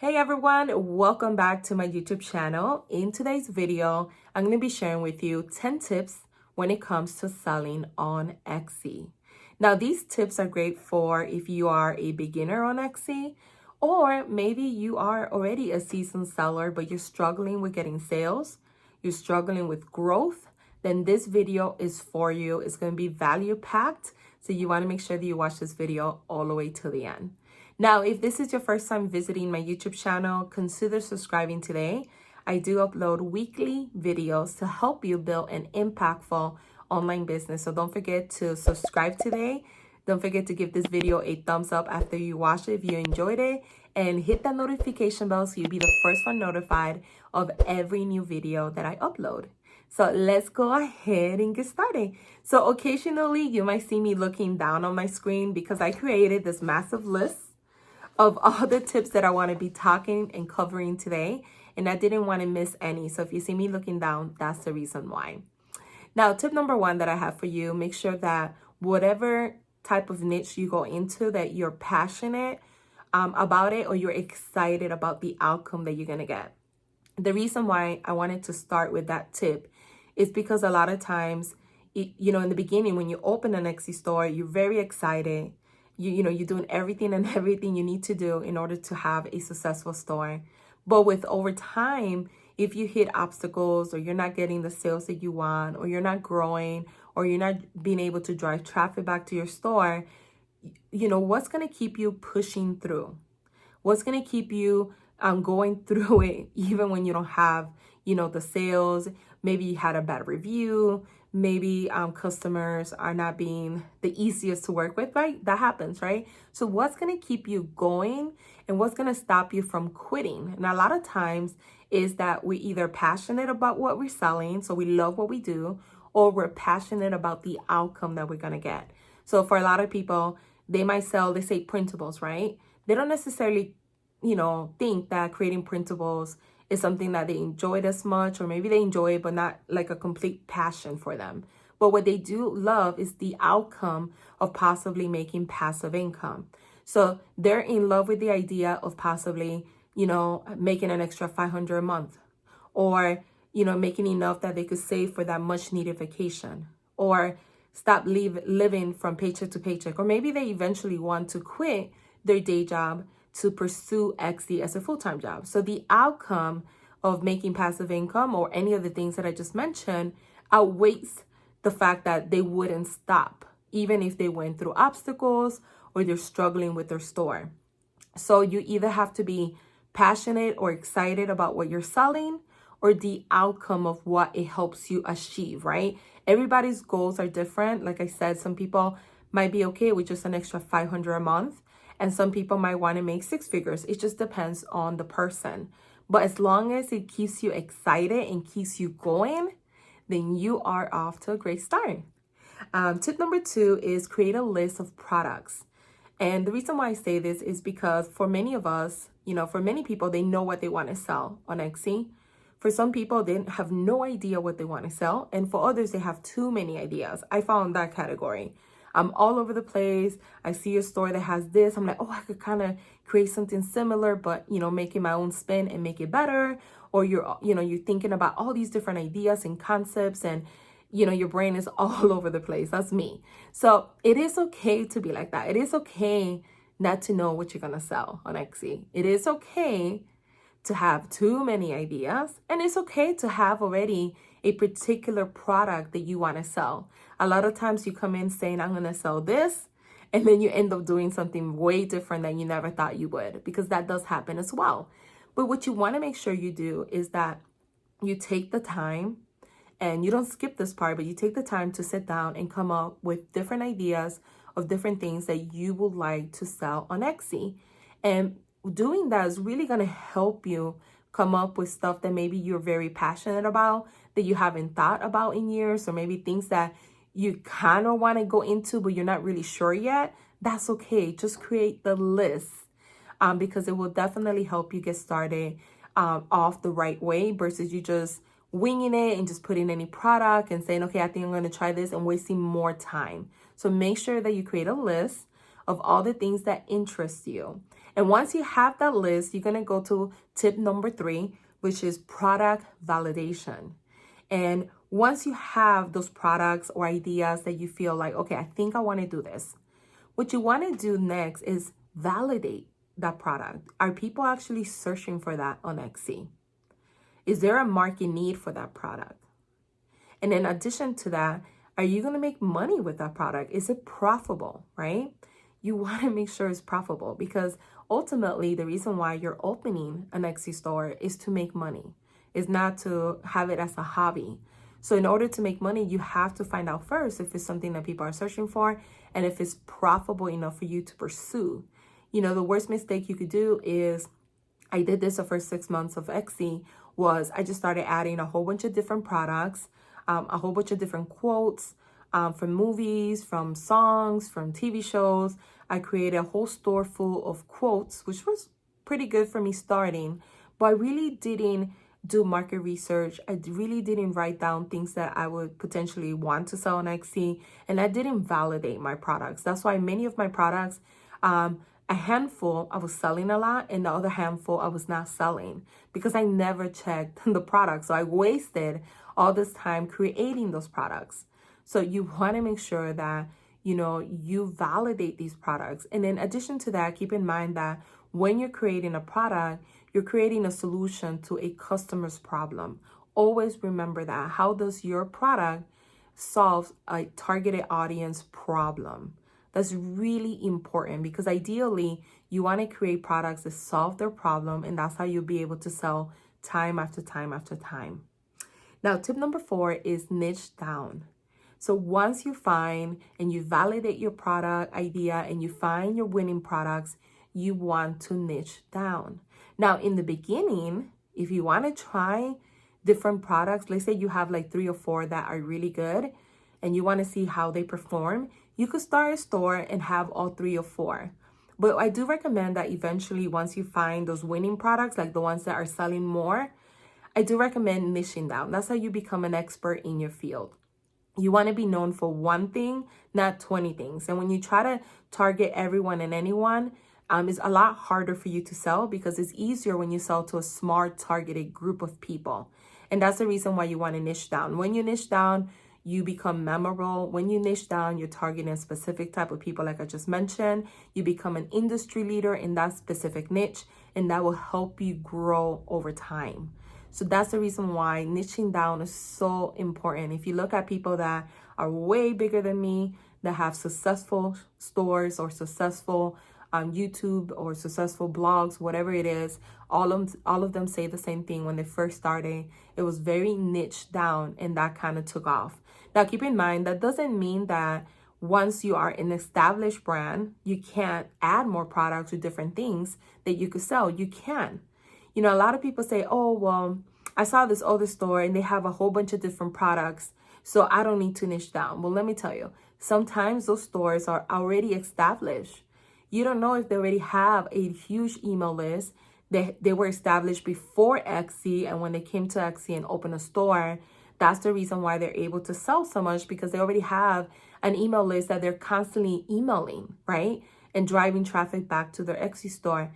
Hey everyone, welcome back to my YouTube channel. In today's video, I'm going to be sharing with you 10 tips when it comes to selling on Etsy. Now, these tips are great for if you are a beginner on Etsy, or maybe you are already a seasoned seller, but you're struggling with getting sales, you're struggling with growth, then this video is for you. It's going to be value packed. So you want to make sure that you watch this video all the way to the end. Now, if this is your first time visiting my YouTube channel, consider subscribing today. I do upload weekly videos to help you build an impactful online business. So don't forget to subscribe today. Don't forget to give this video a thumbs up after you watch it if you enjoyed it. And hit that notification bell so you'll be the first one notified of every new video that I upload. So let's go ahead and get started. So occasionally you might see me looking down on my screen because I created this massive list of all the tips that I want to be talking and covering today, and I didn't want to miss any. So if you see me looking down, that's the reason why. Now, tip number one that I have for you, make sure that whatever type of niche you go into, that you're passionate about it, or you're excited about the outcome that you're going to get. The reason why I wanted to start with that tip is because a lot of times, in the beginning, when you open an Etsy store, you're very excited. You're doing everything you need to do in order to have a successful store. But with over time, if you hit obstacles, or you're not getting the sales that you want, or you're not growing, or you're not being able to drive traffic back to your store, what's going to keep you pushing through? What's going to keep you going through it even when you don't have, the sales? Maybe you had a bad review. Maybe customers are not being the easiest to work with, right? That happens, right? So what's going to keep you going and what's going to stop you from quitting? And a lot of times is that we're either passionate about what we're selling, so we love what we do, or we're passionate about the outcome that we're going to get. So for a lot of people, they might sell, they say printables, right? They don't necessarily, think that creating printables is something that they enjoyed as much, or maybe they enjoy it, but not like a complete passion for them. But what they do love is the outcome of possibly making passive income. So they're in love with the idea of possibly, making an extra $500 a month, or, making enough that they could save for that much needed vacation, or stop living from paycheck to paycheck. Or maybe they eventually want to quit their day job to pursue Etsy as a full-time job. So the outcome of making passive income, or any of the things that I just mentioned, outweighs the fact that they wouldn't stop, even if they went through obstacles or they're struggling with their store. So you either have to be passionate or excited about what you're selling, or the outcome of what it helps you achieve, right? Everybody's goals are different. Like I said, some people might be okay with just an extra $500 a month, and some people might want to make six figures. It just depends on the person. But as long as it keeps you excited and keeps you going, then you are off to a great start. Tip number two is create a list of products. And the reason why I say this is because for many of us, for many people, they know what they want to sell on Etsy. For some people, they have no idea what they want to sell. And for others, they have too many ideas. I fall in that category. I'm all over the place. I see a store that has this. I'm like, oh, I could kind of create something similar, but, making my own spin and make it better. Or you're thinking about all these different ideas and concepts, and, your brain is all over the place. That's me. So it is okay to be like that. It is okay not to know what you're going to sell on Etsy. It is okay to have too many ideas, and it's okay to have already a particular product that you want to sell. A lot of times you come in saying, I'm going to sell this, and then you end up doing something way different than you never thought you would, because that does happen as well. But what you want to make sure you do is that you take the time, and you don't skip this part, but you take the time to sit down and come up with different ideas of different things that you would like to sell on Etsy. And doing that is really going to help you come up with stuff that maybe you're very passionate about, that you haven't thought about in years, or maybe things that you kind of want to go into, but you're not really sure yet. That's okay. Just create the list because it will definitely help you get started off the right way, versus you just winging it and just putting any product and saying, okay, I think I'm going to try this, and wasting more time. So make sure that you create a list of all the things that interest you. And once you have that list, you're going to go to tip number 3, which is product validation. And once you have those products or ideas that you feel like, okay, I think I want to do this, what you want to do next is validate that product. Are people actually searching for that on Etsy? Is there a market need for that product? And in addition to that, are you going to make money with that product? Is it profitable, right? You want to make sure it's profitable, because ultimately the reason why you're opening an Etsy store is to make money. It's not to have it as a hobby. So in order to make money, you have to find out first if it's something that people are searching for and if it's profitable enough for you to pursue. You know, the worst mistake you could do is, I did this the first 6 months of Etsy, was I just started adding a whole bunch of different products, a whole bunch of different quotes from movies, from songs, from TV shows. I created a whole store full of quotes, which was pretty good for me starting, but I really didn't do market research. I really didn't write down things that I would potentially want to sell on Etsy, and I didn't validate my products. That's why many of my products, a handful I was selling a lot, and the other handful I was not selling because I never checked the products. So I wasted all this time creating those products. So you want to make sure that, you know, you validate these products. And in addition to that, keep in mind that when you're creating a product, you're creating a solution to a customer's problem. Always remember that. How does your product solve a targeted audience problem? That's really important, because ideally you want to create products that solve their problem, and that's how you'll be able to sell time after time after time. Now, tip number 4 is niche down. So once you find and you validate your product idea and you find your winning products, you want to niche down. Now, in the beginning, if you want to try different products, let's say you have like 3 or 4 that are really good and you want to see how they perform, you could start a store and have all 3 or 4. But I do recommend that eventually, once you find those winning products, like the ones that are selling more, I do recommend niching down. That's how you become an expert in your field. You want to be known for one thing, not 20 things. And when you try to target everyone and anyone, it's a lot harder for you to sell, because it's easier when you sell to a smart, targeted group of people. And that's the reason why you want to niche down. When you niche down, you become memorable. When you niche down, you're targeting a specific type of people, like I just mentioned. You become an industry leader in that specific niche, and that will help you grow over time. So that's the reason why niching down is so important. If you look at people that are way bigger than me, that have successful stores or successful YouTube or successful blogs, whatever it is, all of them say the same thing when they first started. It was very niche down, and that kind of took off. Now, keep in mind, that doesn't mean that once you are an established brand, you can't add more products or different things that you could sell. You can. You know, a lot of people say, oh, well, I saw this other store and they have a whole bunch of different products, so I don't need to niche down. Well, let me tell you, sometimes those stores are already established. You don't know if they already have a huge email list. They were established before Etsy, and when they came to Etsy and opened a store, that's the reason why they're able to sell so much, because they already have an email list that they're constantly emailing, right? And driving traffic back to their Etsy store.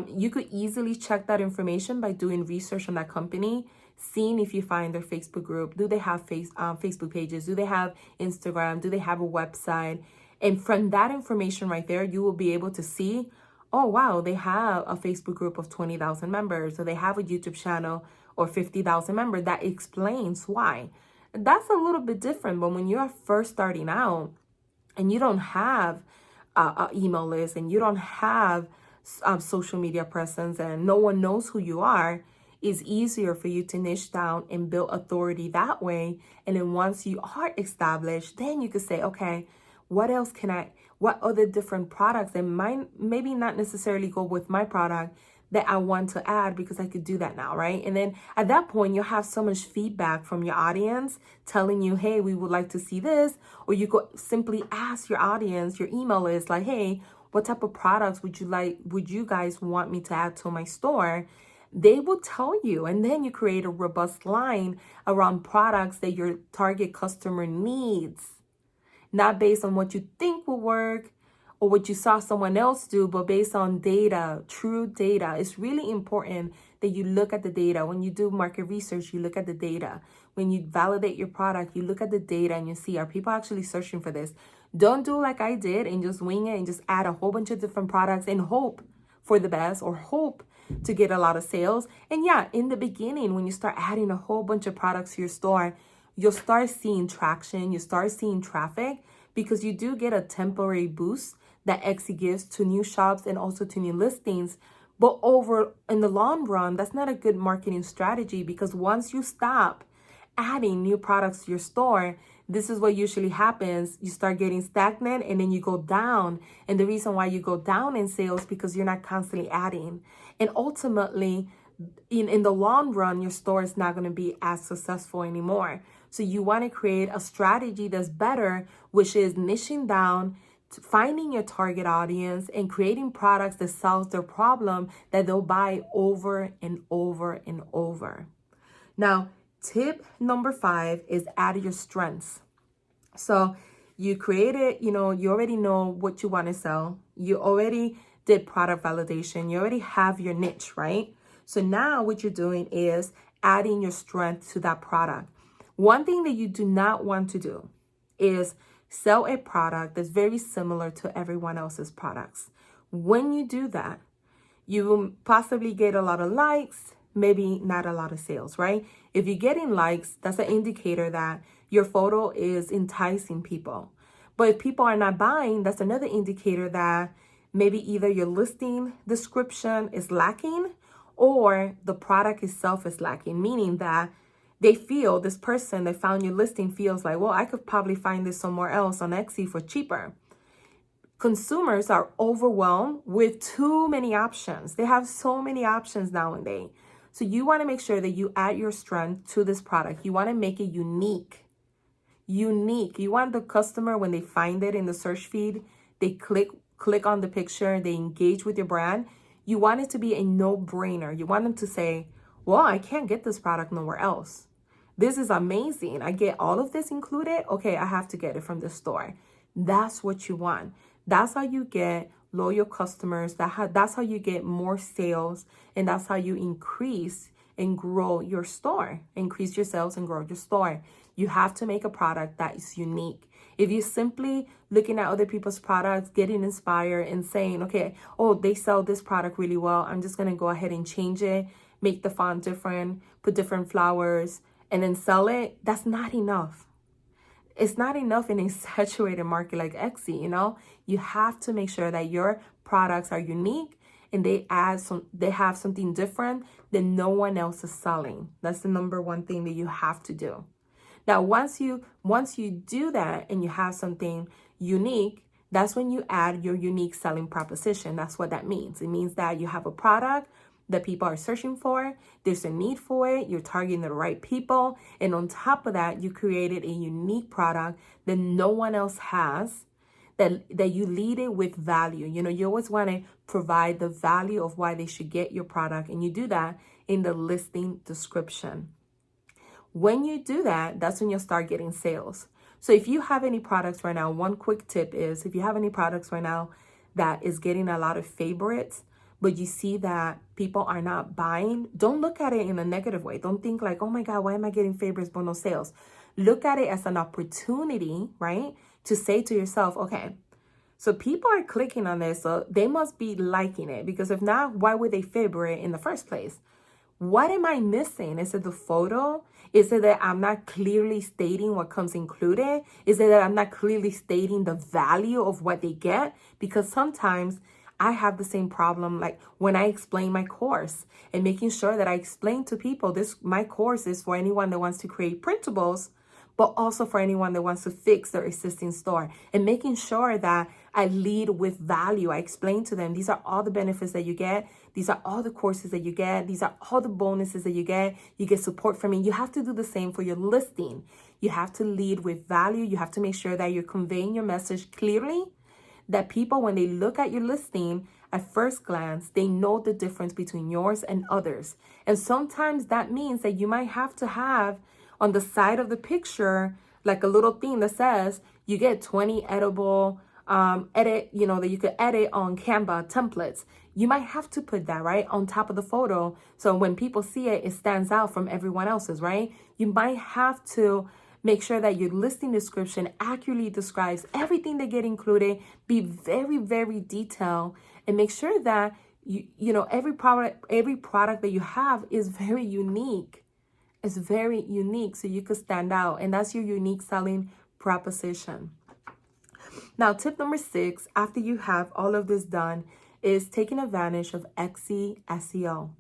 You could easily check that information by doing research on that company, seeing if you find their Facebook group. Do they have Facebook pages? Do they have Instagram? Do they have a website? And from that information right there, you will be able to see, oh, wow, they have a Facebook group of 20,000 members, or they have a YouTube channel or 50,000 members. That explains why. That's a little bit different. But when you're first starting out and you don't have an email list and you don't have social media presence and no one knows who you are, it's easier for you to niche down and build authority that way. And then once you are established, then you could say, okay, what other different products that might maybe not necessarily go with my product that I want to add, because I could do that now, right? And then at that point, you'll have so much feedback from your audience telling you, hey, we would like to see this. Or you could simply ask your audience, your email list, like, hey, what type of products would you guys want me to add to my store? They will tell you, and then you create a robust line around products that your target customer needs, not based on what you think will work or what you saw someone else do, but based on data, true data. It's really important that you look at the data. When you do market research, you look at the data. When you validate your product, you look at the data and you see, are people actually searching for this? Don't do like I did and just wing it and just add a whole bunch of different products and hope for the best or hope to get a lot of sales. And yeah, in the beginning, when you start adding a whole bunch of products to your store, you'll start seeing traction, you start seeing traffic, because you do get a temporary boost that Etsy gives to new shops and also to new listings. But over in the long run, that's not a good marketing strategy, because once you stop adding new products to your store, this is what usually happens. You start getting stagnant and then you go down. And the reason why you go down in sales because you're not constantly adding. And ultimately, in the long run, your store is not going to be as successful anymore. So you want to create a strategy that's better, which is niching down, finding your target audience and creating products that solve their problem that they'll buy over and over and over. Now, tip number 5 is add your strengths. So you created, you already know what you want to sell. You already did product validation. You already have your niche, right? So now what you're doing is adding your strength to that product. One thing that you do not want to do is sell a product that's very similar to everyone else's products. When you do that, you will possibly get a lot of likes, maybe not a lot of sales, right? If you're getting likes, that's an indicator that your photo is enticing people. But if people are not buying, that's another indicator that maybe either your listing description is lacking or the product itself is lacking, meaning that they feel, this person that found your listing feels like, well, I could probably find this somewhere else on Etsy for cheaper. Consumers are overwhelmed with too many options. They have so many options nowadays. So you want to make sure that you add your strength to this product. You want to make it unique. You want the customer, when they find it in the search feed, they click on the picture, they engage with your brand. You want it to be a no-brainer. You want them to say, well, I can't get this product nowhere else. This is amazing. I get all of this included. Okay, I have to get it from the store. That's what you want. That's how you get loyal customers. That's how you get more sales. And that's how you increase and grow your store. Increase your sales and grow your store. You have to make a product that is unique. If you're simply looking at other people's products, getting inspired and saying, okay, oh, they sell this product really well, I'm just going to go ahead and change it, make the font different, put different flowers, and then sell it, that's not enough. It's not enough in a saturated market like Etsy, You have to make sure that your products are unique and they have something different that no one else is selling. That's the number one thing that you have to do. Now, once you do that and you have something unique, that's when you add your unique selling proposition. That's what that means. It means that you have a product that people are searching for. There's a need for it. You're targeting the right people. And on top of that, you created a unique product that no one else has, that you lead it with value. You always want to provide the value of why they should get your product. And you do that in the listing description. When you do that, that's when you'll start getting sales. So if you have any products right now, one quick tip is, if you have any products right now that is getting a lot of favorites, but you see that people are not buying, don't look at it in a negative way. Don't think like, oh my God, why am I getting favorites but no sales? Look at it as an opportunity, right? To say to yourself, okay, so people are clicking on this, so they must be liking it, because if not, why would they favorite in the first place? What am I missing? Is it the photo? Is it that I'm not clearly stating what comes included? Is it that I'm not clearly stating the value of what they get? Because sometimes I have the same problem, like when I explain my course and making sure that I explain to people my course is for anyone that wants to create printables, but also for anyone that wants to fix their existing store, and making sure that I lead with value. I explain to them, these are all the benefits that you get. These are all the courses that you get. These are all the bonuses that you get. You get support from me. You have to do the same for your listing. You have to lead with value. You have to make sure that you're conveying your message clearly, that people, when they look at your listing, at first glance, they know the difference between yours and others. And sometimes that means that you might have to have on the side of the picture, like a little thing that says, you get 20 edible edit, that you could edit on Canva templates. You might have to put that right on top of the photo. So when people see it, it stands out from everyone else's, right? You might have to make sure that your listing description accurately describes everything that get included. Be very, very detailed, and make sure that every product that you have is very unique. It's very unique, so you could stand out, and that's your unique selling proposition. Now, tip number 6, after you have all of this done, is taking advantage of Etsy SEO.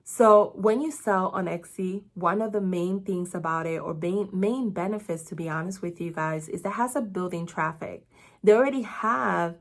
So when you sell on Etsy, one of the main things about it, or main benefits, to be honest with you guys, is that it has a building traffic. They already have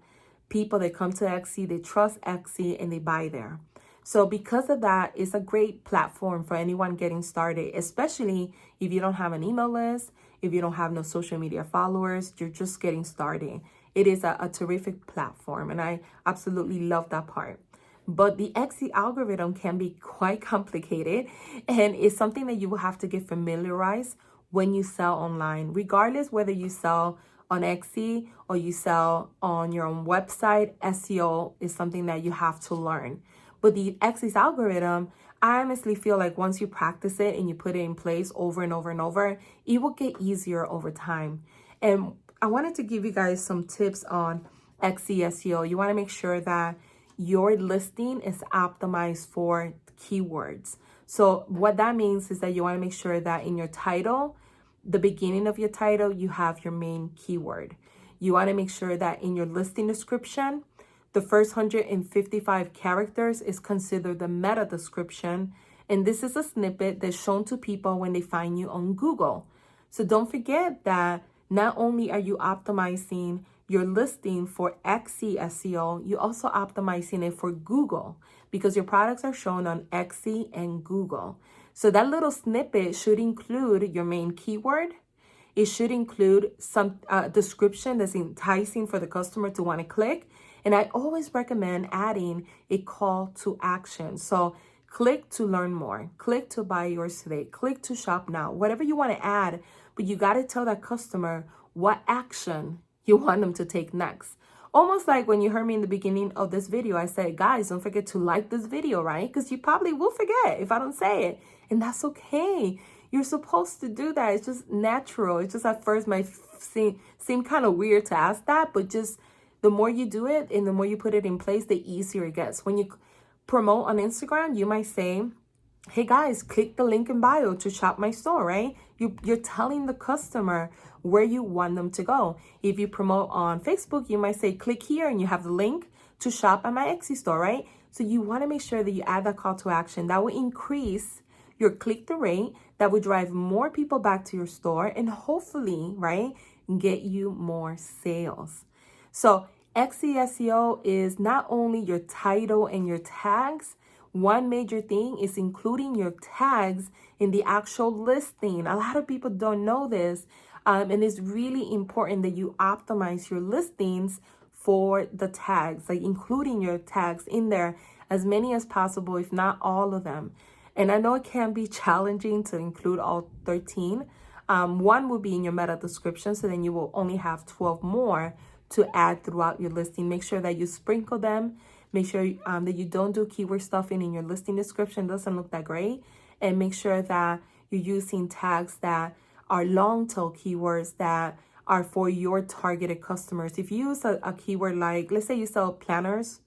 people that come to Etsy, they trust Etsy, and they buy there. So because of that, it's a great platform for anyone getting started, especially if you don't have an email list, if you don't have no social media followers, you're just getting started. It is a terrific platform, and I absolutely love that part. But the Etsy algorithm can be quite complicated, and it's something that you will have to get familiarized when you sell online, regardless whether you sell on Etsy or you sell on your own website. SEO is something that you have to learn. But the Etys algorithm, I honestly feel like once you practice it and you put it in place over and over and over, it will get easier over time. And I wanted to give you guys some tips on Etsy SEO. You want to make sure that your listing is optimized for keywords. So what that means is that you want to make sure that in your title, the beginning of your title, you have your main keyword. You want to make sure that in your listing description, the first 155 characters is considered the meta description. And this is a snippet that's shown to people when they find you on Google. So don't forget that not only are you optimizing your listing for Etsy SEO, you're also optimizing it for Google, because your products are shown on Etsy and Google. So that little snippet should include your main keyword. It should include some description that's enticing for the customer to want to click. And I always recommend adding a call to action. So click to learn more, click to buy yours today, click to shop now, whatever you want to add, but you got to tell that customer what action you want them to take next. Almost like when you heard me in the beginning of this video, I said, guys, don't forget to like this video, right? Because you probably will forget if I don't say it. And that's okay. You're supposed to do that. It's just natural. It's just at first might seem kind of weird to ask that, but just the more you do it and the more you put it in place, the easier it gets. When you promote on Instagram, you might say, hey guys, click the link in bio to shop my store, right? You're telling the customer where you want them to go. If you promote on Facebook, you might say, click here, and you have the link to shop at my Etsy store, right? So you want to make sure that you add that call to action. That will increase your click-through rate. That will drive more people back to your store, and hopefully, right, get you more sales. So Etsy SEO is not only your title and your tags. One major thing is including your tags in the actual listing. A lot of people don't know this, and it's really important that you optimize your listings for the tags, like including your tags in there, as many as possible, if not all of them. And I know it can be challenging to include all 13. One will be in your meta description, so then you will only have 12 more to add throughout your listing. Make sure that you sprinkle them. Make sure that you don't do keyword stuffing in your listing description. It doesn't look that great. And make sure that you're using tags that are long tail keywords that are for your targeted customers. If you use a keyword like, let's say you sell planners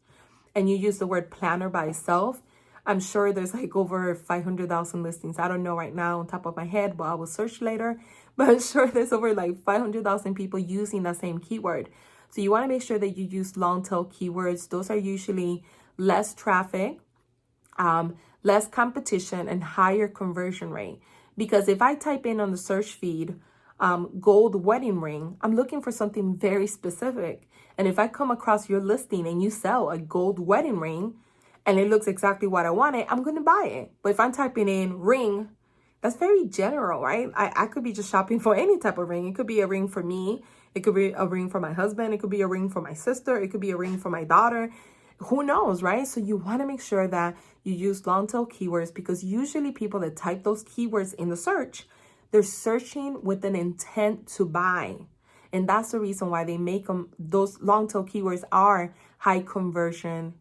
and you use the word planner by itself, I'm sure there's like over 500,000 listings. I don't know right now on top of my head, but I will search later. But I'm sure there's over like 500,000 people using that same keyword. So you want to make sure that you use long tail keywords. Those are usually less traffic, less competition, and higher conversion rate. Because if I type in on the search feed, gold wedding ring, I'm looking for something very specific. And if I come across your listing and you sell a gold wedding ring and it looks exactly what I wanted, I'm going to buy it. But if I'm typing in ring, that's very general, right? I could be just shopping for any type of ring. It could be a ring for me. It could be a ring for my husband. It could be a ring for my sister. It could be a ring for my daughter. Who knows, right? So you want to make sure that you use long tail keywords, because usually people that type those keywords in the search, they're searching with an intent to buy. And that's the reason why they make them, those long tail keywords are high conversion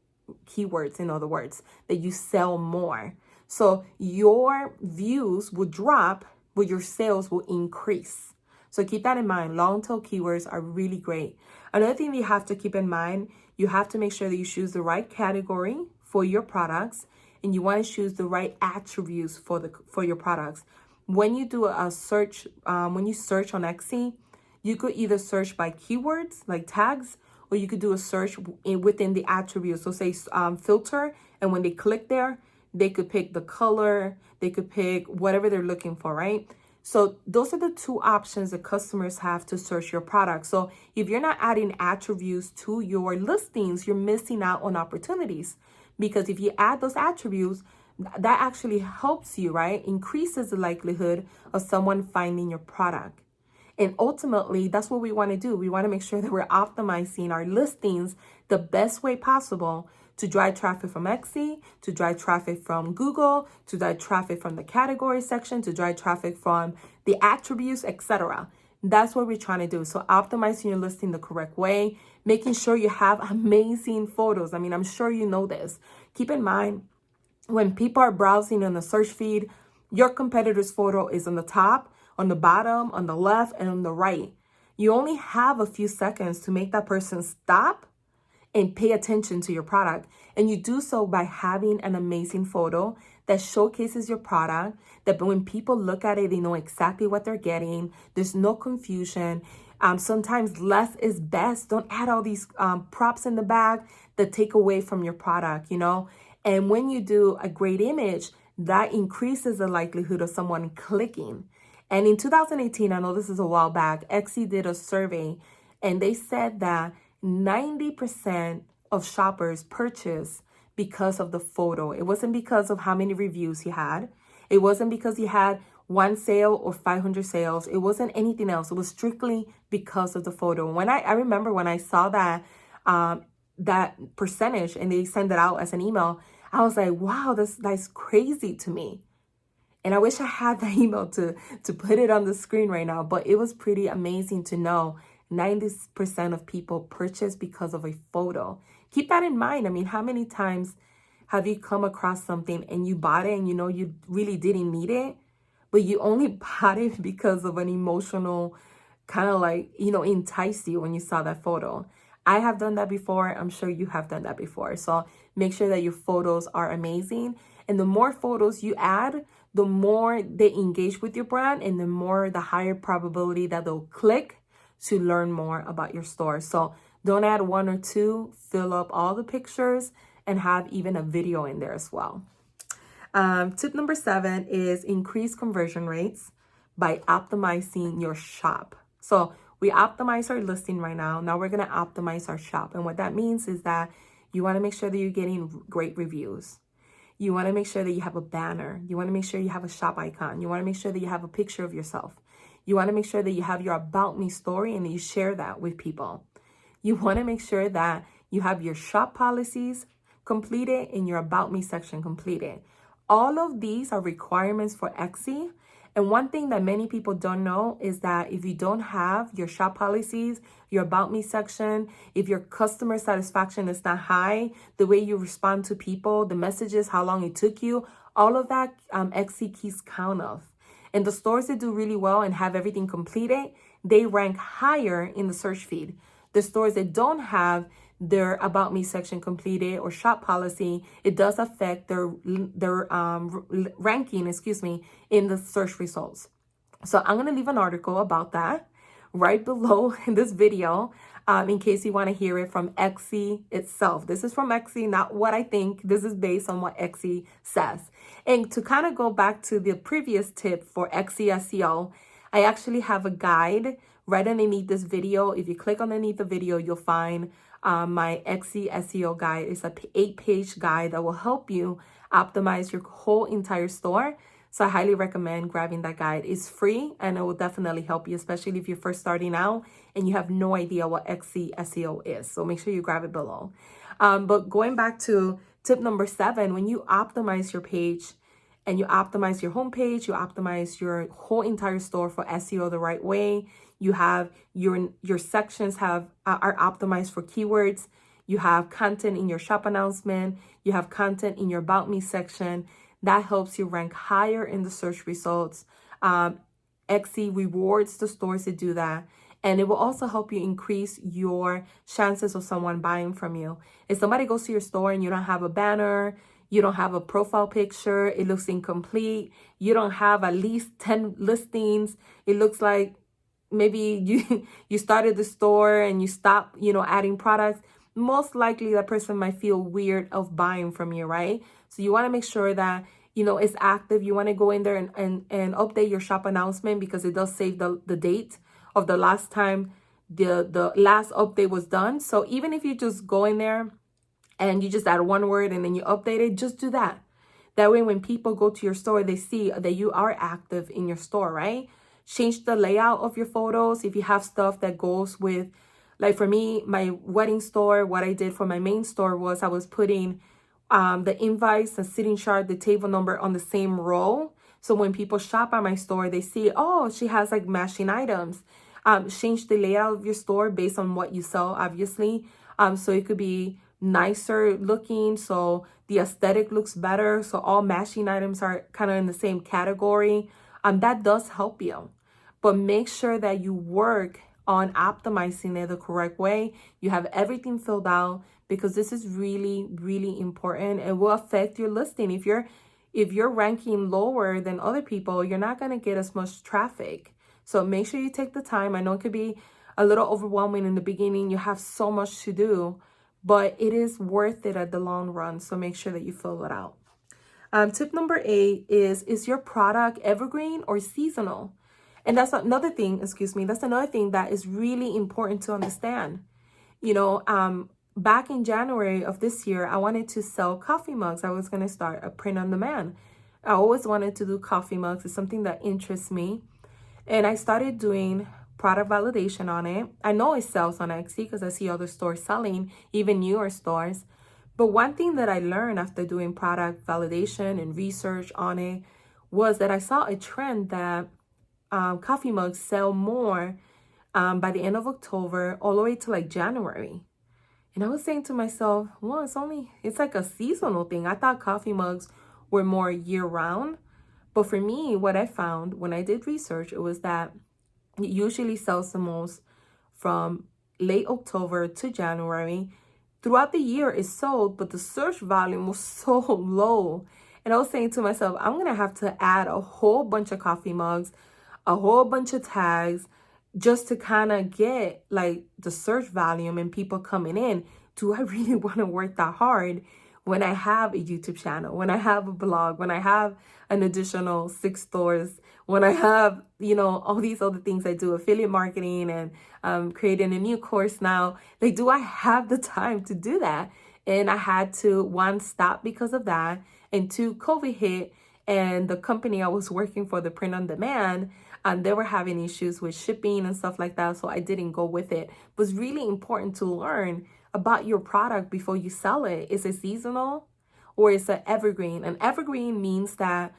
keywords, in other words, that you sell more. So your views will drop, but your sales will increase. So keep that in mind. Long tail keywords are really great. Another thing that you have to keep in mind, you have to make sure that you choose the right category for your products, and you want to choose the right attributes for your products. When you do a search, when you search on Etsy, you could either search by keywords like tags, or you could do a search within the attributes. So say filter, and when they click there, they could pick the color, they could pick whatever they're looking for, right? So those are the two options that customers have to search your product. So if you're not adding attributes to your listings, you're missing out on opportunities. Because if you add those attributes, that actually helps you, right? Increases the likelihood of someone finding your product. And ultimately, that's what we want to do. We want to make sure that we're optimizing our listings the best way possible to drive traffic from Etsy, to drive traffic from Google, to drive traffic from the category section, to drive traffic from the attributes, etc. That's what we're trying to do. So optimizing your listing the correct way, making sure you have amazing photos. I mean, I'm sure you know this. Keep in mind, when people are browsing on the search feed, your competitor's photo is on the top, on the bottom, on the left, and on the right. You only have a few seconds to make that person stop and pay attention to your product. And you do so by having an amazing photo that showcases your product, that when people look at it, they know exactly what they're getting. There's no confusion. Sometimes less is best. Don't add all these props in the back that take away from your product, you know? And when you do a great image, that increases the likelihood of someone clicking. And in 2018, I know this is a while back, Etsy did a survey, and they said that 90% of shoppers purchase because of the photo. It wasn't because of how many reviews you had. It wasn't because you had one sale or 500 sales. It wasn't anything else. It was strictly because of the photo. When I remember when I saw that that percentage and they send it out as an email, I was like, wow, that's crazy to me. And I wish I had that email to put it on the screen right now, but it was pretty amazing to know 90% of people purchase because of a photo. Keep that in mind. I mean, how many times have you come across something and you bought it and you know you really didn't need it, but you only bought it because of an emotional kind of like, you know, entice you when you saw that photo? I have done that before. I'm sure you have done that before. So make sure that your photos are amazing. And the more photos you add, the more they engage with your brand, and the higher probability that they'll click to learn more about your store. So don't add one or two, fill up all the pictures and have even a video in there as well. Tip number 7 is increase conversion rates by optimizing your shop. So we optimize our listing right now. Now we're going to optimize our shop. And what that means is that you want to make sure that you're getting great reviews. You want to make sure that you have a banner. You want to make sure you have a shop icon. You want to make sure that you have a picture of yourself. You want to make sure that you have your About Me story and that you share that with people. You want to make sure that you have your shop policies completed and your About Me section completed. All of these are requirements for Etsy. And one thing that many people don't know is that if you don't have your shop policies, your About Me section, if your customer satisfaction is not high, the way you respond to people, the messages, how long it took you, all of that Etsy keeps count of. And the stores that do really well and have everything completed, they rank higher in the search feed. The stores that don't have their About Me section completed or shop policy, it does affect their ranking, in the search results. So I'm going to leave an article about that right below in this video in case you want to hear it from Etsy itself. This is from Etsy, not what I think. This is based on what Etsy says. And to kind of go back to the previous tip for Etsy SEO, I actually have a guide right underneath this video. If you click underneath the video, you'll find my Etsy SEO guide. It's an 8-page guide that will help you optimize your whole entire store. So I highly recommend grabbing that guide. It's free and it will definitely help you, especially if you're first starting out and you have no idea what Etsy SEO is. So make sure you grab it below. But going back to tip number 7, when you optimize your page and you optimize your homepage, you optimize your whole entire store for SEO the right way. You have your sections are optimized for keywords. You have content in your shop announcement. You have content in your About Me section. That helps you rank higher in the search results. Etsy rewards the stores to do that. And it will also help you increase your chances of someone buying from you. If somebody goes to your store and you don't have a banner, you don't have a profile picture, it looks incomplete, you don't have at least 10 listings, it looks like maybe you started the store and you stopped, adding products, most likely that person might feel weird of buying from you, right? So you want to make sure that it's active. You want to go in there and update your shop announcement, because it does save the date of the last time the last update was done. So even if you just go in there and you just add one word and then you update it, just do that. That way, when people go to your store, they see that you are active in your store, right? Change the layout of your photos. If you have stuff that goes with, like for me, my wedding store, what I did for my main store was I was putting the invites, the sitting chart, the table number on the same row. So when people shop at my store, they see, oh, she has like matching items. Change the layout of your store based on what you sell, obviously. So it could be nicer looking, so the aesthetic looks better, so all matching items are kind of in the same category. That does help you, but make sure that you work on optimizing it the correct way. You have everything filled out, because this is really, really important. It will affect your listing. If you're ranking lower than other people, you're not going to get as much traffic. So make sure you take the time. I know it could be a little overwhelming in the beginning. You have so much to do, but it is worth it at the long run. So make sure that you fill it out. Tip number 8 is your product evergreen or seasonal? And that's another thing, that's another thing that is really important to understand. Back in January of this year, I wanted to sell coffee mugs. I was going to start a print on demand. I always wanted to do coffee mugs. It's something that interests me. And I started doing product validation on it. I know it sells on Etsy because I see other stores selling, even newer stores. But one thing that I learned after doing product validation and research on it was that I saw a trend that coffee mugs sell more by the end of October all the way to like January. And I was saying to myself, well, it's like a seasonal thing. I thought coffee mugs were more year round. But for me, what I found when I did research, it was that it usually sells the most from late October to January. Throughout the year it's sold, but the search volume was so low. And I was saying to myself, I'm going to have to add a whole bunch of coffee mugs, a whole bunch of tags, just to kind of get like the search volume and people coming in. Do I really want to work that hard when I have a YouTube channel, when I have a blog, when I have an additional 6 stores, when I have, all these other things I do, affiliate marketing and creating a new course now? Like, do I have the time to do that? And I had to, 1, stop because of that, and 2, COVID hit, and the company I was working for, the print on demand, they were having issues with shipping and stuff like that, so I didn't go with it. It was really important to learn about your product before you sell it. Is it seasonal or is it evergreen? And evergreen means that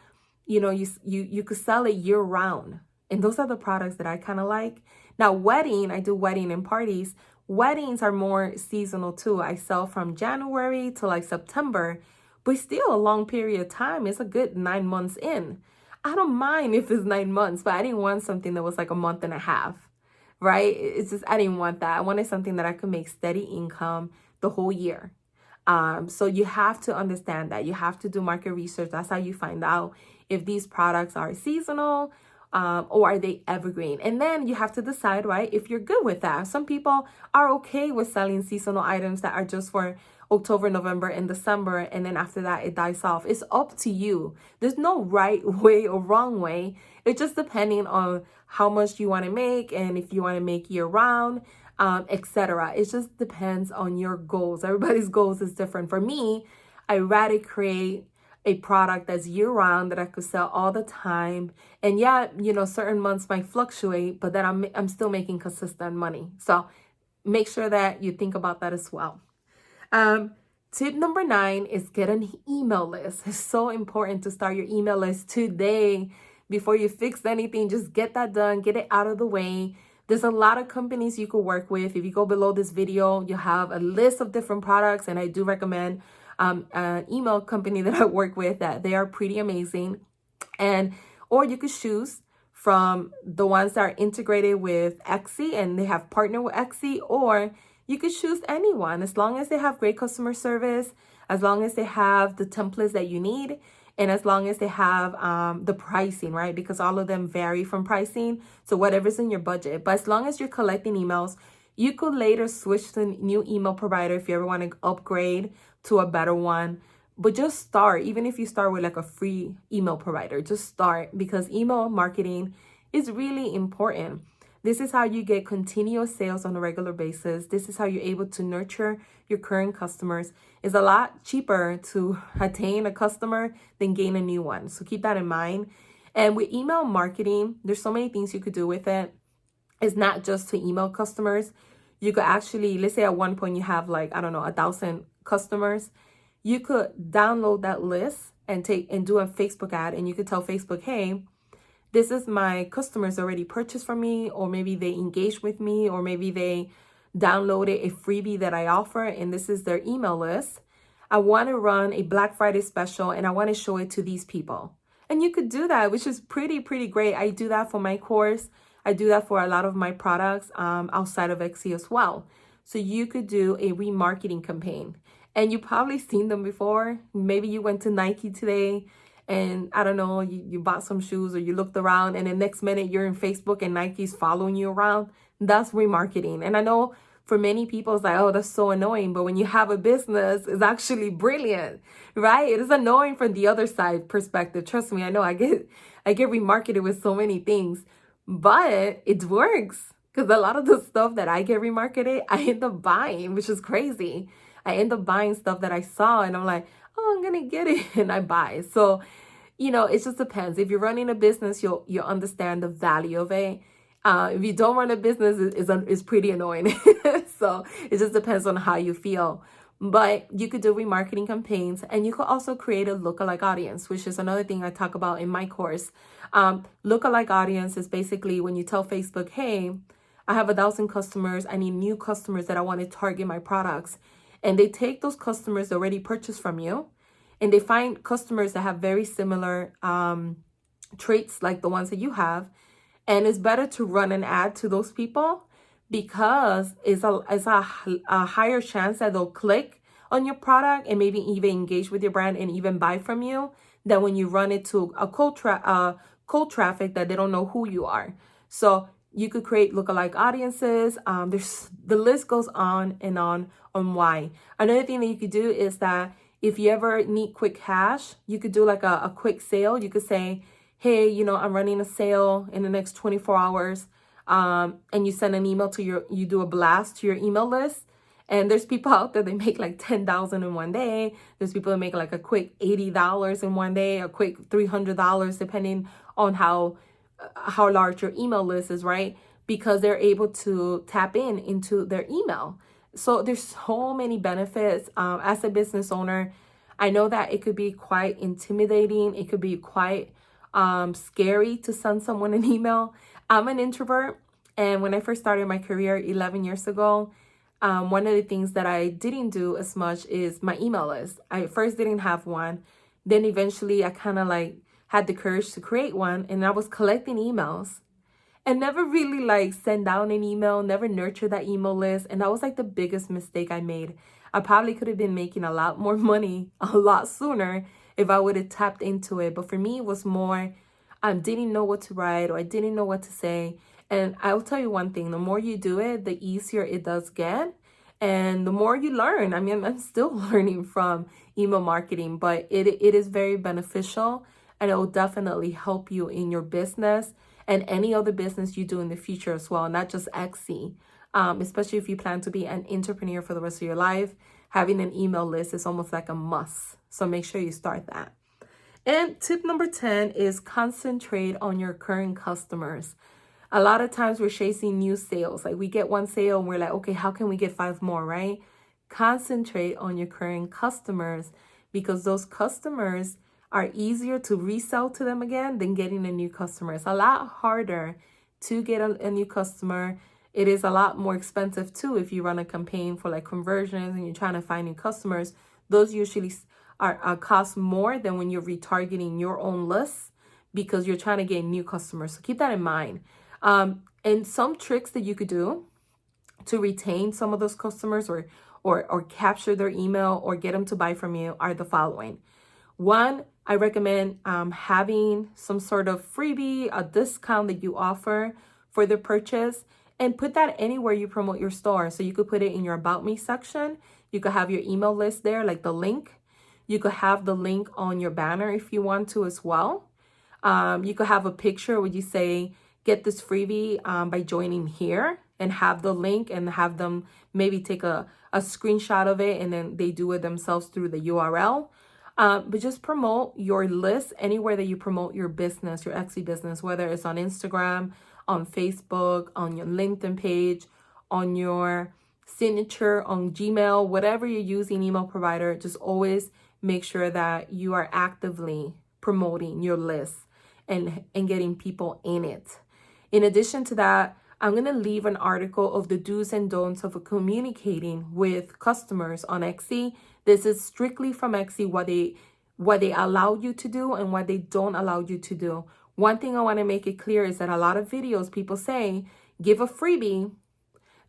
you could sell it year round, and those are the products that I kind of like. Now, I do wedding and parties. Weddings are more seasonal too. I sell from January to like September, but still a long period of time. It's a good 9 months in. I don't mind if it's 9 months, but I didn't want something that was like a month and a half, right? It's just, I didn't want that. I wanted something that I could make steady income the whole year. So you have to understand that. You have to do market research. That's how you find out if these products are seasonal or are they evergreen. And then you have to decide, right, if you're good with that. Some people are okay with selling seasonal items that are just for October, November, and December, and then after that it dies off. It's up to you. There's no right way or wrong way. It's just depending on how much you want to make and if you want to make year round, etc. It just depends on your goals. Everybody's goals is different. For me, I rather create a product that's year round that I could sell all the time. And yeah, certain months might fluctuate, but then I'm still making consistent money. So make sure that you think about that as well. Tip number 9 is get an email list. It's so important to start your email list today before you fix anything. Just get that done, get it out of the way. There's a lot of companies you could work with. If you go below this video, you have a list of different products, and I do recommend an email company that I work with that they are pretty amazing. And or you could choose from the ones that are integrated with Etsy and they have partnered with Etsy, or you could choose anyone as long as they have great customer service, as long as they have the templates that you need, and as long as they have the pricing, right? Because all of them vary from pricing. So whatever's in your budget. But as long as you're collecting emails, you could later switch to a new email provider if you ever want to upgrade to a better one. But just start, even if you start with like a free email provider, just start, because email marketing is really important. This is how you get continuous sales on a regular basis. This is how you're able to nurture your current customers. It's a lot cheaper to attain a customer than gain a new one. So keep that in mind. And with email marketing, there's so many things you could do with it. It's not just to email customers. You could actually, let's say at one point you have like, I don't know, 1,000 customers. You could download that list and do a Facebook ad, and you could tell Facebook, hey, this is my customers already purchased from me, or maybe they engaged with me, or maybe they downloaded a freebie that I offer, and this is their email list. I want to run a Black Friday special, and I want to show it to these people. And you could do that, which is pretty great. I do that for my course. I do that for a lot of my products outside of Etsy as well. So you could do a remarketing campaign. And you've probably seen them before. Maybe you went to Nike today, and I don't know, you bought some shoes, or you looked around, and the next minute you're in Facebook and Nike's following you around. That's remarketing. And I know for many people it's like, oh, that's so annoying. But when you have a business, it's actually brilliant, right? It is annoying from the other side perspective. Trust me, I know I get remarketed with so many things, but it works, because a lot of the stuff that I get remarketed, I end up buying, which is crazy. I end up buying stuff that I saw and I'm like, oh, I'm going to get it, and I buy. So, it just depends. If you're running a business, you'll understand the value of it. If you don't run a business, it's pretty annoying. So it just depends on how you feel. But you could do remarketing campaigns, and you could also create a lookalike audience, which is another thing I talk about in my course. Lookalike audience is basically when you tell Facebook, hey, I have 1,000 customers. I need new customers that I want to target my products. And they take those customers already purchased from you, and they find customers that have very similar traits like the ones that you have. And it's better to run an ad to those people, because it's a higher chance that they'll click on your product and maybe even engage with your brand and even buy from you, than when you run it to a cold traffic that they don't know who you are. So you could create lookalike audiences. The list goes on and on why. Another thing that you could do is that if you ever need quick cash, you could do like a quick sale. You could say, hey, I'm running a sale in the next 24 hours. And you send an email you do a blast to your email list. And there's people out there that make like 10,000 in one day. There's people that make like a quick $80 in one day, a quick $300, depending on how large your email list is, right? Because they're able to tap into their email. So there's so many benefits. As a business owner, I know that it could be quite intimidating. It could be quite scary to send someone an email. I'm an introvert, and when I first started my career 11 years ago, one of the things that I didn't do as much is my email list. I first didn't have one. Then eventually I kind of like had the courage to create one, and I was collecting emails and never really like send out an email, never nurture that email list. And that was like the biggest mistake I made. I probably could have been making a lot more money a lot sooner if I would have tapped into it. But for me, it was more, I didn't know what to write, or I didn't know what to say. And I will tell you one thing, the more you do it, the easier it does get. And the more you learn. I mean, I'm still learning from email marketing, but it is very beneficial, and it will definitely help you in your business and any other business you do in the future as well, not just Etsy. Especially if you plan to be an entrepreneur for the rest of your life, having an email list is almost like a must. So make sure you start that. And tip number 10 is concentrate on your current customers. A lot of times we're chasing new sales. Like we get one sale and we're like, okay, how can we get 5 more, right? concentrate on your current customers, because those customers are easier to resell to them again than getting a new customer. It's a lot harder to get a new customer. It is a lot more expensive too if you run a campaign for like conversions and you're trying to find new customers. Those usually are cost more than when you're retargeting your own lists, because you're trying to get new customers. So keep that in mind. And some tricks that you could do to retain some of those customers, or capture their email or get them to buy from you, are the following. One, I recommend having some sort of freebie, a discount that you offer for the purchase, and put that anywhere you promote your store. So you could put it in your About Me section. You could have your email list there, like the link. You could have the link on your banner if you want to as well. You could have a picture where you say, get this freebie by joining here, and have the link and have them maybe take a screenshot of it, and then they do it themselves through the URL. But just promote your list anywhere that you promote your business, your Etsy business, whether it's on Instagram, on Facebook, on your LinkedIn page, on your signature, on Gmail, whatever you're using, email provider. Just always make sure that you are actively promoting your list and getting people in it. In addition to that, I'm going to leave an article of the do's and don'ts of communicating with customers on Etsy. This is strictly from Etsy, what they allow you to do and what they don't allow you to do. One thing I want to make it clear is that a lot of videos people say, give a freebie,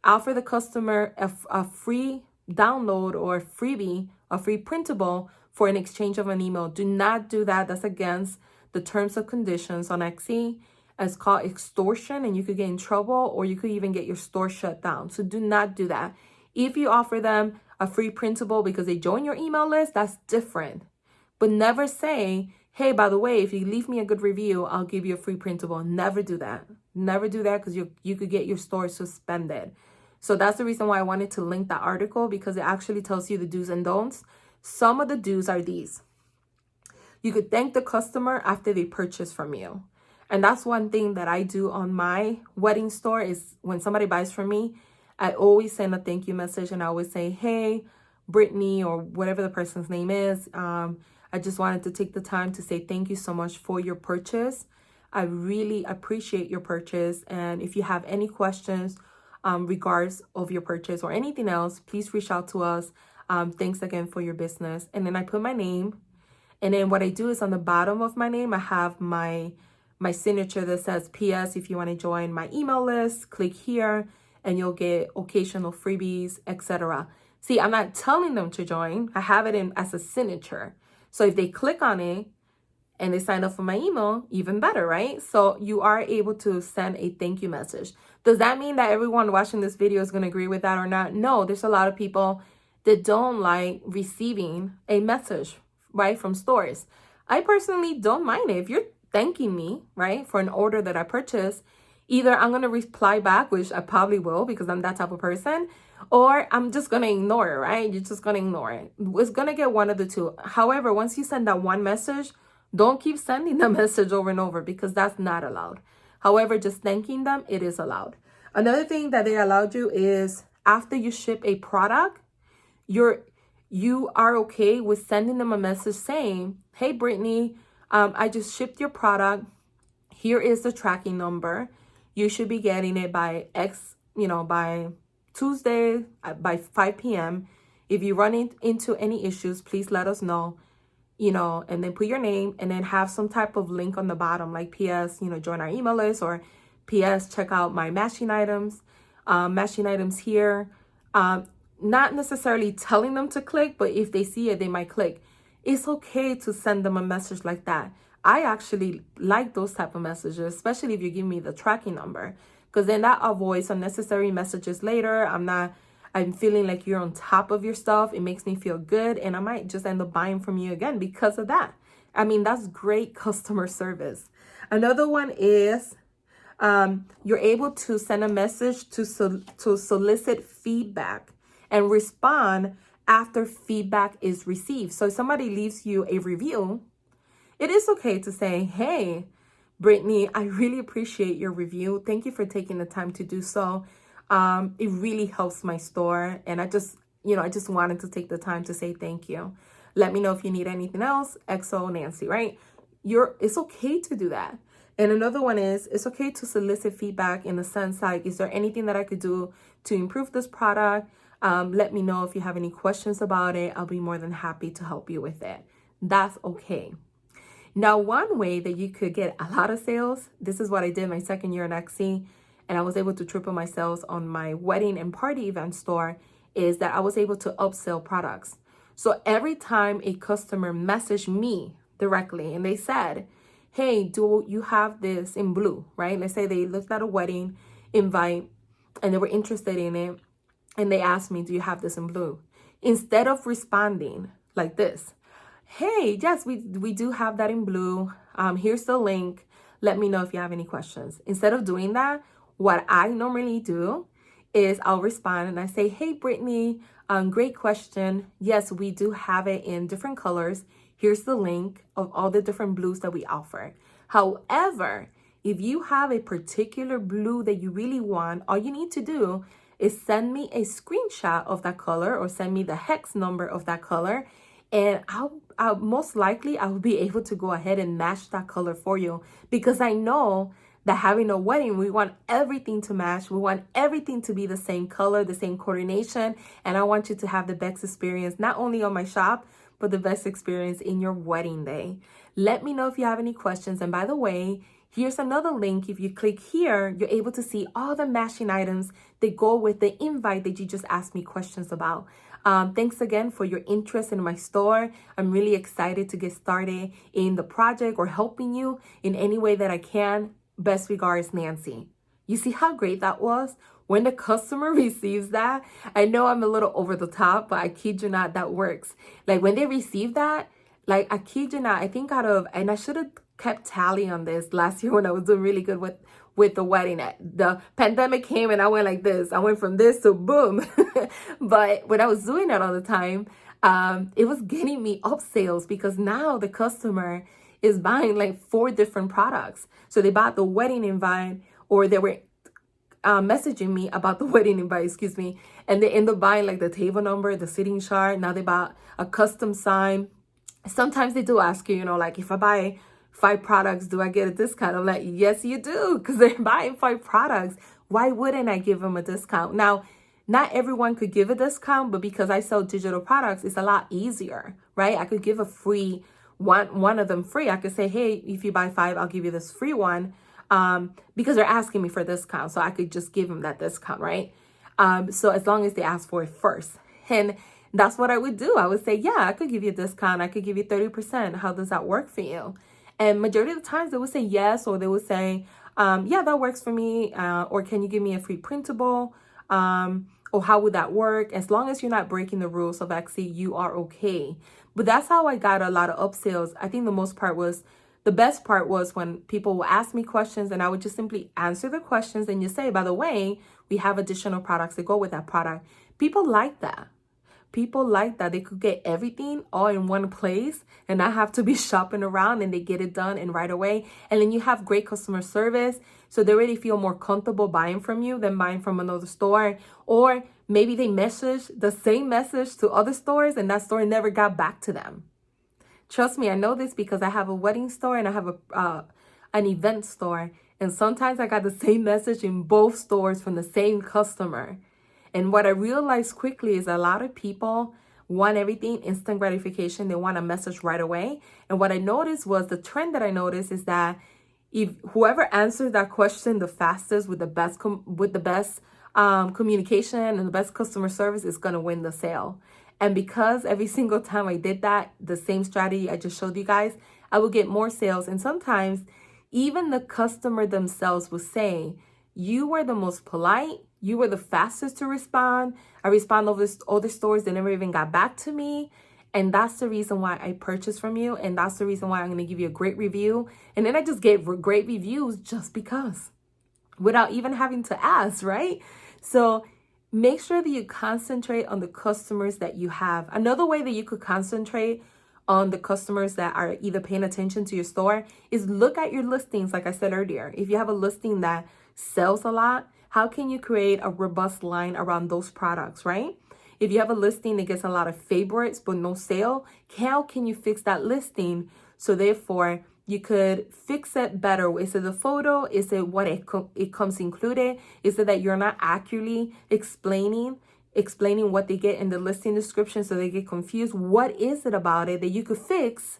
offer the customer a free download or freebie, a free printable for an exchange of an email. Do not do that. That's against the terms and conditions on Etsy. It's called extortion, and you could get in trouble, or you could even get your store shut down. So do not do that. If you offer them a free printable because they join your email list, that's different. But never say, hey, by the way, if you leave me a good review, I'll give you a free printable. Never do that. Never do that, because you could get your store suspended. So that's the reason why I wanted to link that article, because it actually tells you the do's and don'ts. Some of the do's are these. You could thank the customer after they purchase from you. And that's one thing that I do on my wedding store, is when somebody buys from me, I always send a thank you message, and I always say, hey, Brittany, or whatever the person's name is, I just wanted to take the time to say thank you so much for your purchase. I really appreciate your purchase. And if you have any questions regards of your purchase or anything else, please reach out to us. Thanks again for your business. And then I put my name. And then what I do is on the bottom of my name, I have my signature that says, PS, if you want to join my email list, click here and you'll get occasional freebies, etc. See, I'm not telling them to join. I have it in as a signature. So if they click on it and they sign up for my email, even better, right? So you are able to send a thank you message. Does that mean that everyone watching this video is going to agree with that or not? No, there's a lot of people that don't like receiving a message, right, from stores. I personally don't mind it. If you're thanking me, right, for an order that I purchased, either I'm going to reply back, which I probably will because I'm that type of person, or I'm just going to ignore it, right? You're just going to ignore it. It's going to get one of the two. However, once you send that one message, don't keep sending the message over and over, because that's not allowed. However, just thanking them, it is allowed. Another thing that they allowed you is after you ship a product, you are okay with sending them a message saying, hey, Brittany, I just shipped your product. Here is the tracking number. You should be getting it by by Tuesday by 5 p.m. If you run into any issues, please let us know, and then put your name, and then have some type of link on the bottom, like PS, join our email list, or PS, check out my matching items here. Not necessarily telling them to click, but if they see it, they might click. It's okay to send them a message like that. I actually like those type of messages, especially if you give me the tracking number, because then that avoids unnecessary messages later. I'm feeling like you're on top of your stuff. It makes me feel good, and I might just end up buying from you again because of that. I mean, that's great customer service. Another one is you're able to send a message to solicit feedback and respond after feedback is received. So if somebody leaves you a review, it is okay to say, hey, Brittany, I really appreciate your review. Thank you for taking the time to do so. It really helps my store. And I just wanted to take the time to say thank you. Let me know if you need anything else. XO Nancy, right? It's okay to do that. And another one is, it's okay to solicit feedback in the sense like, is there anything that I could do to improve this product? Let me know if you have any questions about it. I'll be more than happy to help you with it. That's okay. Now, one way that you could get a lot of sales, this is what I did my second year in Etsy, and I was able to triple my sales on my wedding and party event store, is that I was able to upsell products. So every time a customer messaged me directly and they said, hey, do you have this in blue, right? Let's say they looked at a wedding invite and they were interested in it, and they asked me, do you have this in blue? Instead of responding like this, hey, yes, we do have that in blue. Here's the link. Let me know if you have any questions. Instead of doing that, what I normally do is I'll respond and I say, hey, Brittany, great question. Yes, we do have it in different colors. Here's the link of all the different blues that we offer. However, if you have a particular blue that you really want, all you need to do is send me a screenshot of that color or send me the hex number of that color. And I'll most likely I will be able to go ahead and match that color for you, because I know that having a wedding, we want everything to match. We want everything to be the same color, the same coordination. And I want you to have the best experience, not only on my shop, but the best experience in your wedding day. Let me know if you have any questions. And by the way, here's another link. If you click here, you're able to see all the matching items that go with the invite that you just asked me questions about. Thanks again for your interest in my store. I'm really excited to get started in the project or helping you in any way that I can. Best regards, Nancy. You see how great that was? When the customer receives that, I know I'm a little over the top, but I kid you not, that works. Like when they receive that, like I kid you not, I think and I should have kept tally on this last year when I was doing really good with the wedding. The pandemic came and I went like this. I went from this to boom. But when I was doing that all the time, it was getting me up sales, because now the customer is buying like 4 different products. So they bought the wedding invite, or they were messaging me about the wedding invite, and they end up buying like the table number, the seating chart. Now they bought a custom sign. Sometimes they do ask you, like if I buy 5 products, do I get a discount? I'm like, yes, you do, because they're buying 5 products. Why wouldn't I give them a discount? Now, not everyone could give a discount, but because I sell digital products, it's a lot easier, right? I could give a free one of them free. I could say, hey, if you buy 5, I'll give you this free one, because they're asking me for a discount. So I could just give them that discount, right? So as long as they ask for it first. And that's what I would do. I would say, yeah, I could give you a discount. I could give you 30%. How does that work for you? And majority of the times they would say yes, or they would say, yeah, that works for me. Or can you give me a free printable? Or how would that work? As long as you're not breaking the rules of Etsy, you are okay. But that's how I got a lot of upsells. I think the best part was when people will ask me questions and I would just simply answer the questions and you say, by the way, we have additional products that go with that product. People like that. People like that. They could get everything all in one place and not have to be shopping around, and they get it done and right away. And then you have great customer service. So they already feel more comfortable buying from you than buying from another store. Or maybe they message the same message to other stores and that store never got back to them. Trust me, I know this because I have a wedding store and I have an event store. And sometimes I got the same message in both stores from the same customer. And what I realized quickly is a lot of people want everything instant gratification. They want a message right away. And what I noticed was, the trend that I noticed is that if whoever answers that question the fastest with the best communication and the best customer service is going to win the sale. And because every single time I did that, the same strategy I just showed you guys, I would get more sales. And sometimes even the customer themselves will say, you were the most polite. You were the fastest to respond. I respond over other stores that never even got back to me. And that's the reason why I purchased from you. And that's the reason why I'm going to give you a great review. And then I just gave great reviews just because, without even having to ask, right? So make sure that you concentrate on the customers that you have. Another way that you could concentrate on the customers that are either paying attention to your store is look at your listings. Like I said earlier, if you have a listing that sells a lot, how can you create a robust line around those products, right? If you have a listing that gets a lot of favorites but no sale, how can you fix that listing? So therefore, you could fix it better. Is it the photo? Is it what it comes included? Is it that you're not accurately explaining what they get in the listing description so they get confused? What is it about it that you could fix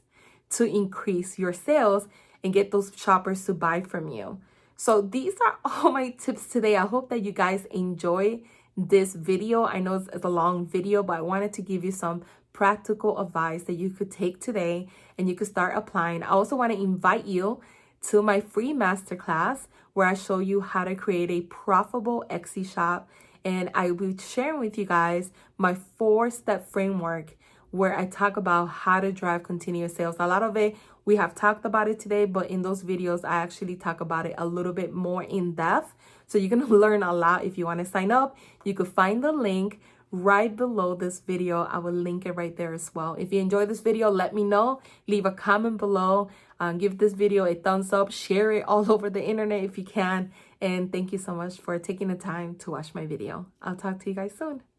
to increase your sales and get those shoppers to buy from you? So these are all my tips today. I hope that you guys enjoy this video. I know it's a long video, but I wanted to give you some practical advice that you could take today and you could start applying. I also want to invite you to my free masterclass where I show you how to create a profitable Etsy shop. And I will be sharing with you guys my 4-step framework where I talk about how to drive continuous sales. A lot of it, we have talked about it today, but in those videos, I actually talk about it a little bit more in depth. So you're going to learn a lot. If you want to sign up, you could find the link right below this video. I will link it right there as well. If you enjoyed this video, let me know. Leave a comment below. Give this video a thumbs up. Share it all over the internet if you can. And thank you so much for taking the time to watch my video. I'll talk to you guys soon.